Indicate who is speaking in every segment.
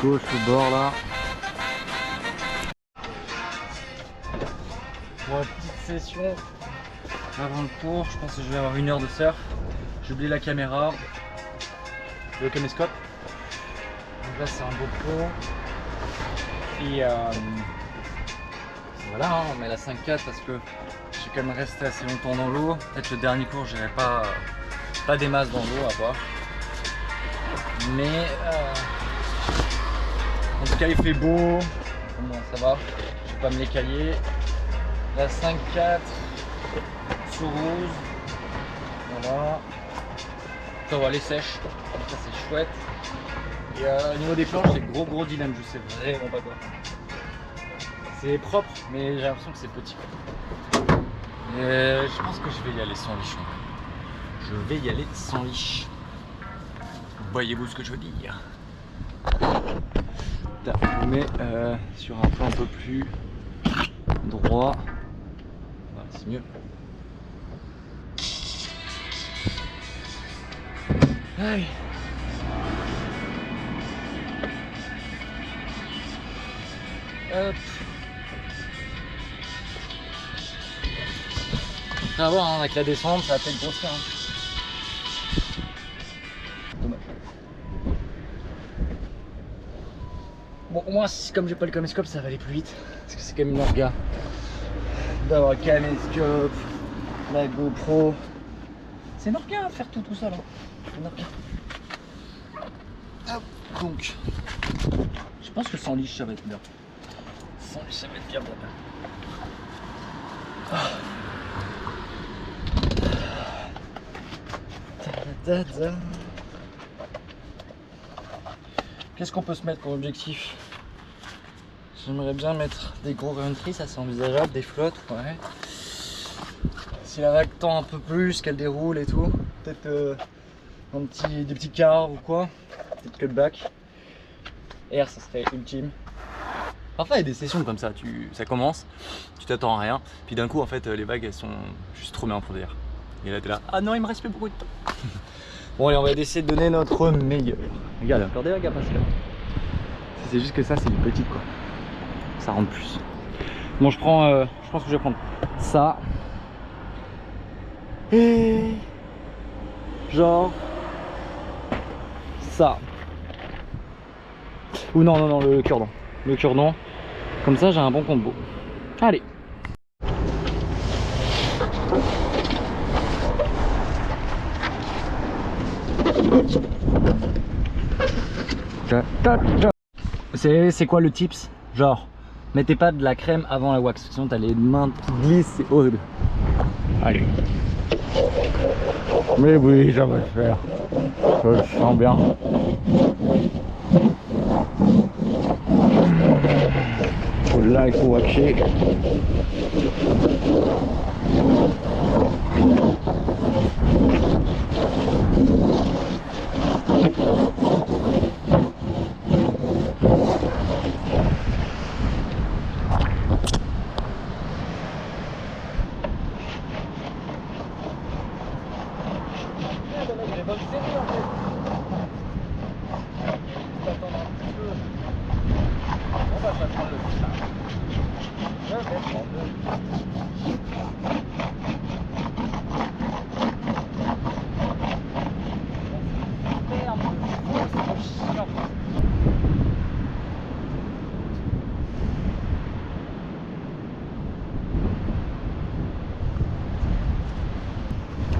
Speaker 1: gauche au bord là. Pour une petite session avant le cours, je pense que je vais avoir 1 heure de surf. J'ai oublié la caméra, le caméscope. Donc là c'est un GoPro. Et voilà, hein, on met la 5.4 parce que j'ai quand même resté assez longtemps dans l'eau. Peut-être le dernier cours j'irai pas des masses dans l'eau à voir. Mais en tout cas il fait beau, bon, ça va, je vais pas me l'écailler. La 5.4 sur rose, voilà. Ça va, elle est sèche, donc ça c'est chouette. Et au niveau des planches, c'est gros dilemme, je sais vraiment pas quoi. C'est propre, mais j'ai l'impression que c'est petit. Et je pense que je vais y aller sans liche. Je vais y aller sans liche. Voyez-vous ce que je veux dire? On met sur un plan un peu plus droit. Voilà, c'est mieux. Allez. Hop. On va voir, hein, avec la descente, ça va peut-être grossir. Hein. Dommage. Bon, au moins, comme j'ai pas le caméscope, ça va aller plus vite. Parce que c'est quand même une orga d'avoir le caméscope, la GoPro. C'est une orga à faire tout ça là. C'est une orga. Hop, donc. Je pense que sans liche, ça va être bien. Sans liche, ça va être bien. Qu'est-ce qu'on peut se mettre comme objectif? J'aimerais bien mettre des gros country, ça c'est envisageable, des flottes, ouais. Si la vague tend un peu plus, qu'elle déroule et tout, peut-être des petits quarts ou quoi, peut-être cutback. Air, ça serait ultime. Parfois il y a des sessions comme ça, ça commence, tu t'attends à rien, puis d'un coup en fait les vagues elles sont juste trop bien pour dire. Et là t'es là, ah non il me reste plus beaucoup de temps. Bon allez, on va essayer de donner notre meilleur. Regarde, encore des vagues à passer là. C'est juste que ça c'est du petit quoi. Ça rentre plus. Bon je pense que je vais prendre ça. Et genre ça. Ou non, le cure-dent. Le cure-dent. Comme ça j'ai un bon combo. Allez. C'est quoi le tips? Genre, mettez pas de la crème avant la wax, sinon t'as les mains qui glissent, c'est horrible. Allez. Mais oui, ça va le faire. Je le sens bien. Là, il faut waxer.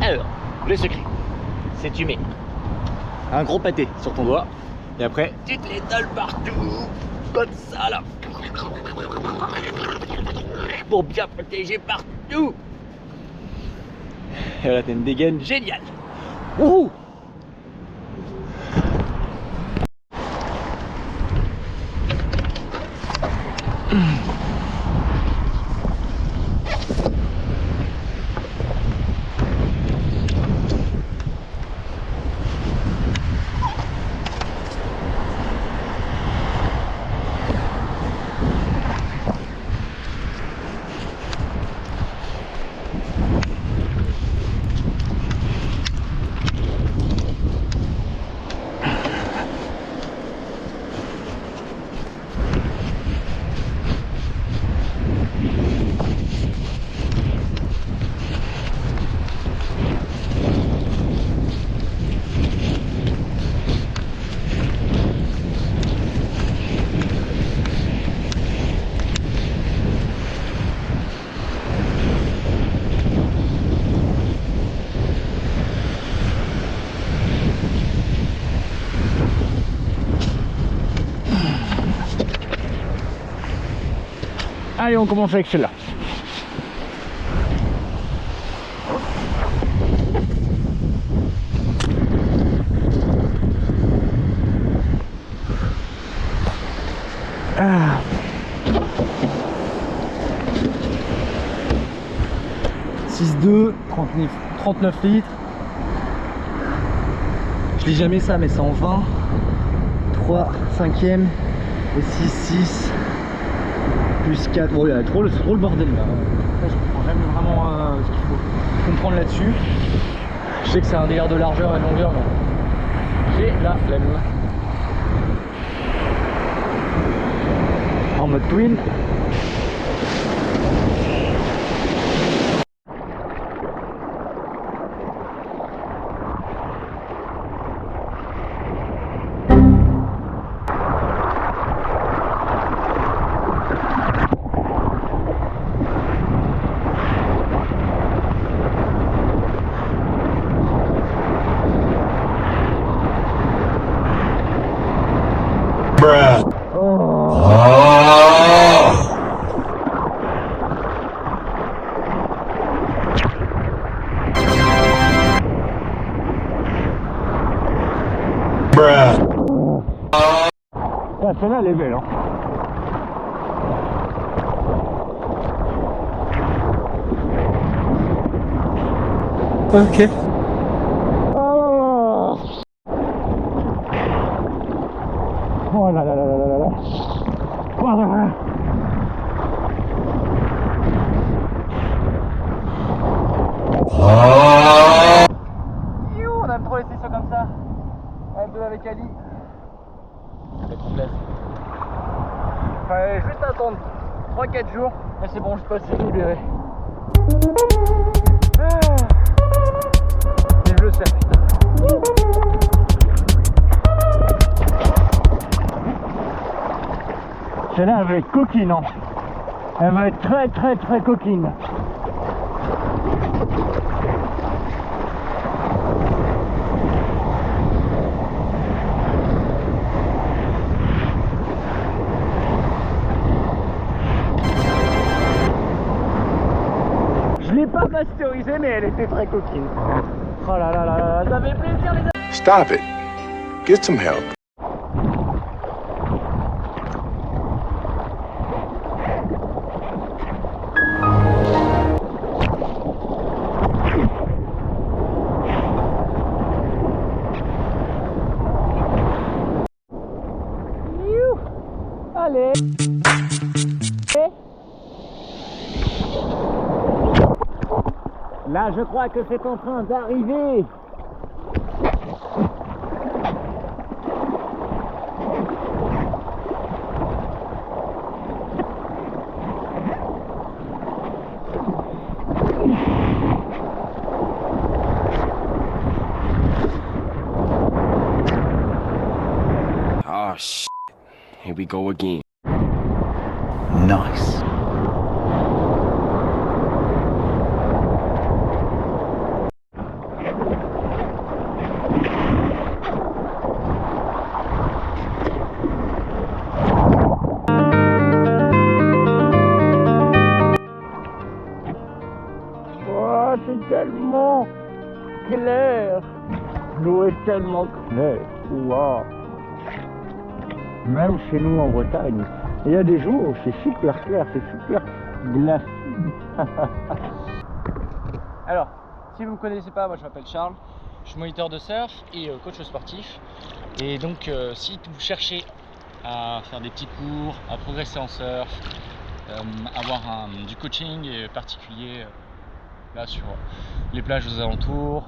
Speaker 1: Alors, le secret, c'est tu mets un gros pâté sur ton doigt et après tu te l'étales partout, comme ça là, pour bien protéger partout. Et voilà, t'as une dégaine géniale. Wouhou!
Speaker 2: Allez, on commence avec celle-là. Ah.
Speaker 1: 6,2, 39 litres. Je lis jamais ça, mais c'est en 20. 3, 5e et 6, 6. Plus 4. Bon, il y a trop le bordel là. Je comprends jamais vraiment ce qu'il faut comprendre là-dessus. Je sais que c'est un délire de largeur et de longueur, mais j'ai la flemme. En mode twin.
Speaker 2: Celle-là elle est belle hein.
Speaker 1: Ok.
Speaker 2: Oh, oh là là là là là là. Oh là là.
Speaker 1: On aime trop laisser ça comme ça. Avec Ali. Ça fait trop plaisir. Fallait juste attendre 3-4 jours et c'est bon, je peux se libérer. Vive le surf.
Speaker 2: Celle-là elle va être coquine hein. Elle va être très très très coquine. Je l'ai pas pasteurisée mais elle était très coquine. Oh là là là là, ça fait plaisir les amis.
Speaker 3: Stop it. Get some help.
Speaker 2: Allez. Là, je crois que c'est en train d'arriver.
Speaker 3: Oh, shit. Here we go again.
Speaker 2: Nice. Oh, c'est tellement clair. L'eau est tellement claire. Wow. Même chez nous en Bretagne. Il y a des jours où c'est super clair, c'est super glacé.
Speaker 1: Alors, si vous ne me connaissez pas, moi je m'appelle Charles, je suis moniteur de surf et coach sportif. Et donc si vous cherchez à faire des petits cours, à progresser en surf, avoir du coaching particulier là sur les plages aux alentours,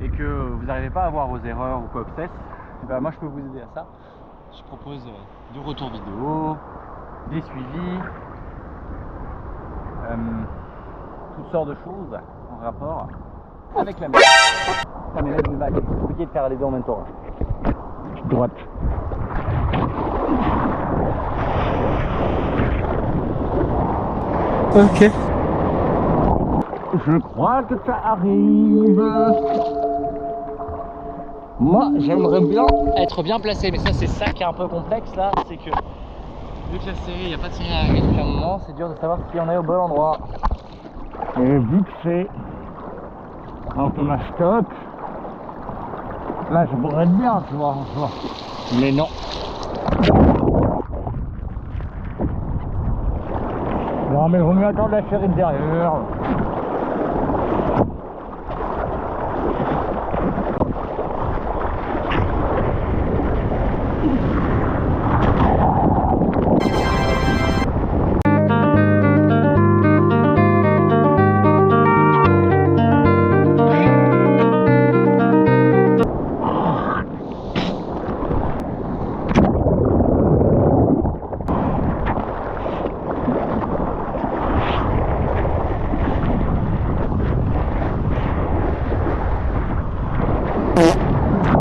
Speaker 1: et que vous n'arrivez pas à voir vos erreurs ou quoi que ce soit, ben moi je peux vous aider à ça. Je propose du retour vidéo, des suivis, toutes sortes de choses en rapport avec la mer. Ça m'élève une vague, c'est compliqué de faire les deux en même temps.
Speaker 2: Droite.
Speaker 1: Ok.
Speaker 2: Je crois que ça arrive.
Speaker 1: Moi j'aimerais bien être bien placé, mais ça c'est ça qui est un peu complexe là, c'est que Vu que la série, il n'y a pas de série depuis un moment, c'est dur de savoir si on est au bon endroit.
Speaker 2: Et vu que c'est un peu ma stop, là je pourrais être bien, tu vois. Mais non. Non mais il vaut mieux attendre la chérie de derrière.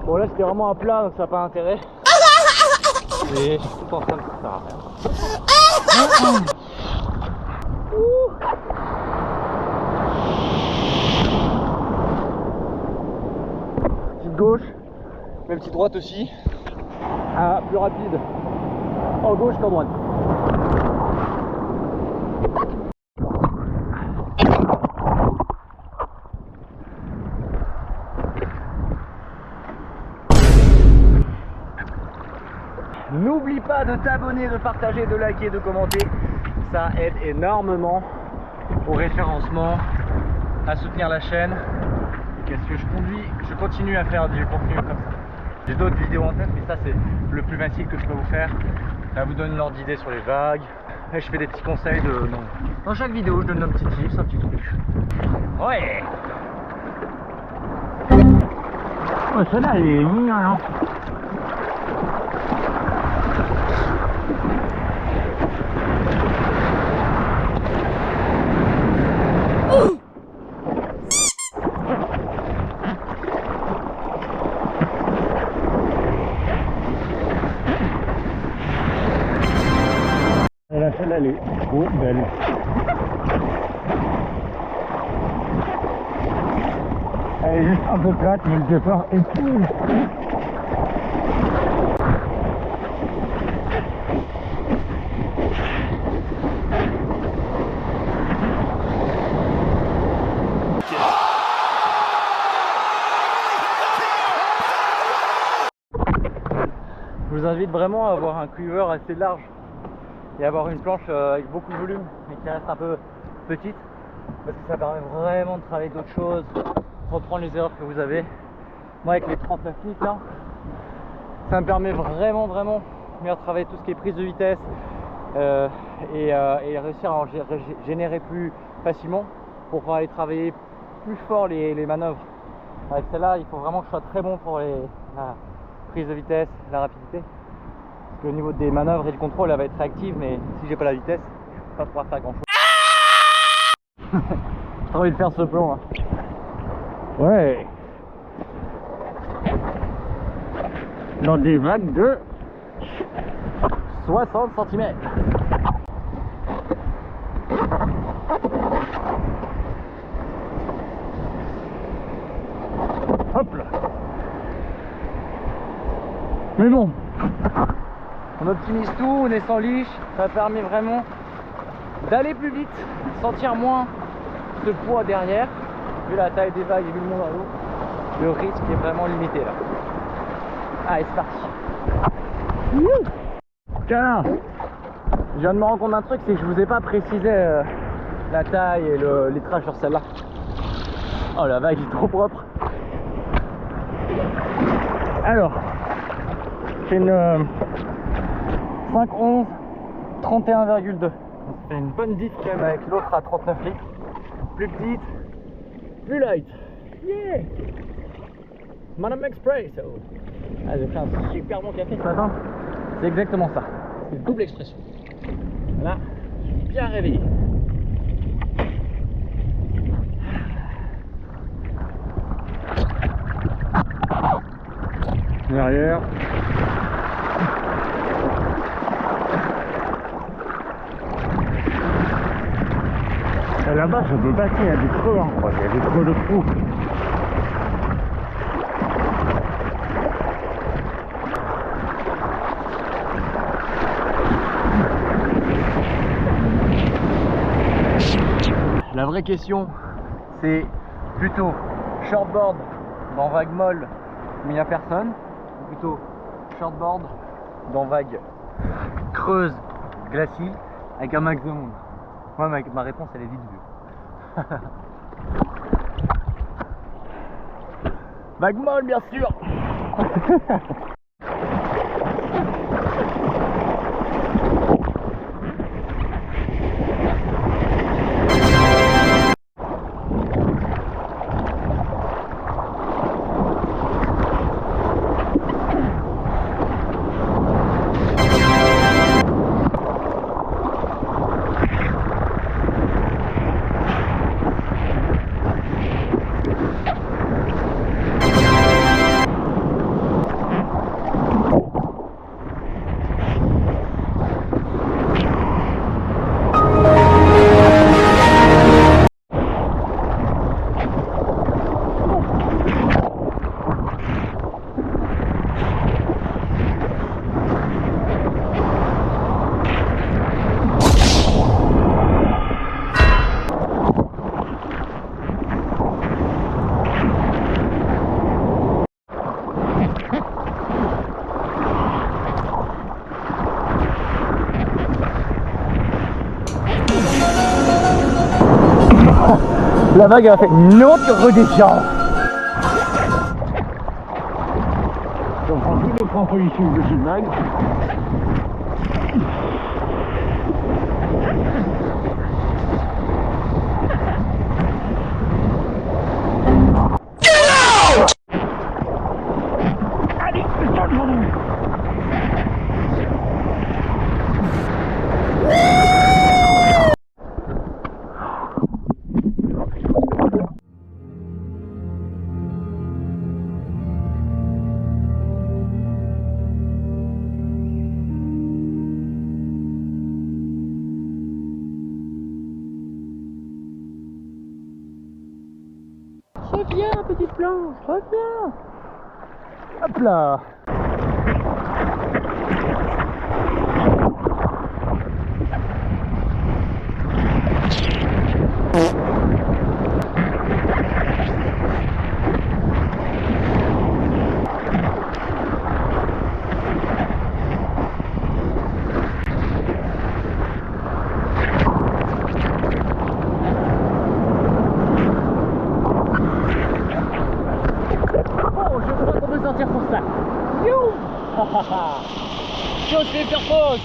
Speaker 2: Bon là c'était vraiment un plat donc ça n'a pas intérêt. Et je suis tout en train de faire ça. Petite gauche, mais petite droite aussi. Ah, plus rapide en gauche qu'en droite. N'oublie pas de t'abonner, de partager, de liker, de commenter. Ça aide énormément au référencement, à soutenir la chaîne. Parce que je continue à faire du contenu comme ça. J'ai d'autres vidéos en tête, mais ça c'est le plus facile que je peux vous faire. Ça vous donne une ordre d'idée sur les vagues. Et je fais des petits conseils de... Dans chaque vidéo, je donne un petit tips, un petit truc. Ouais. Oh, celle-là, elle est mignonne, hein. Et là, celle-là, elle est trop belle. Elle est juste un peu plate, mais le départ est cool. Je vous invite vraiment à avoir un quiver assez large et avoir une planche avec beaucoup de volume mais qui reste un peu petite parce que ça permet vraiment de travailler d'autres choses, reprendre les erreurs que vous avez. Moi avec les 39 litres là, ça me permet vraiment de travailler tout ce qui est prise de vitesse et réussir à en générer plus facilement pour pouvoir aller travailler plus fort les manœuvres. Avec celle-là, il faut vraiment que je sois très bon pour la prise de vitesse, la rapidité. Parce que au niveau des manœuvres et du contrôle, elle va être réactive, mais si j'ai pas la vitesse, je vais pas pouvoir faire grand chose. J'ai envie de faire ce plan là. Ouais. Dans des vagues de 60 cm. Hop là. Mais bon, on optimise tout, on est sans liche, ça permet vraiment d'aller plus vite, sentir moins ce poids derrière. Vu la taille des vagues et vu le monde à l'eau, le risque est vraiment limité là. Allez, c'est parti. Tiens, je viens de me rendre compte d'un truc, c'est que je vous ai pas précisé la taille et le litrage sur celle-là. Oh, la vague est trop propre. Alors, c'est une 511 31,2. C'est une bonne diff quand même avec l'autre à 39 litres. Plus petite, plus light. Yeah! Madame Expresso. Ah, j'ai fait un super bon café ce matin. C'est exactement ça. C'est double expression. Là, je suis bien réveillé. Derrière. Et là-bas, je peux passer, il y a des creux, hein. Il y a des creux de fou. vraie question, c'est plutôt shortboard dans vague molle mais il n'y a personne, ou plutôt shortboard dans vague creuse, glacis, avec un max de monde. Moi, ma réponse, elle est vite vue. Vague molle, bien sûr. La vague a fait une autre redescente. On prend tous les points positifs de cette vague. Allez, reviens, petite planche, reviens. Hop là. Sortir pour ça. You. Je vais faire pause.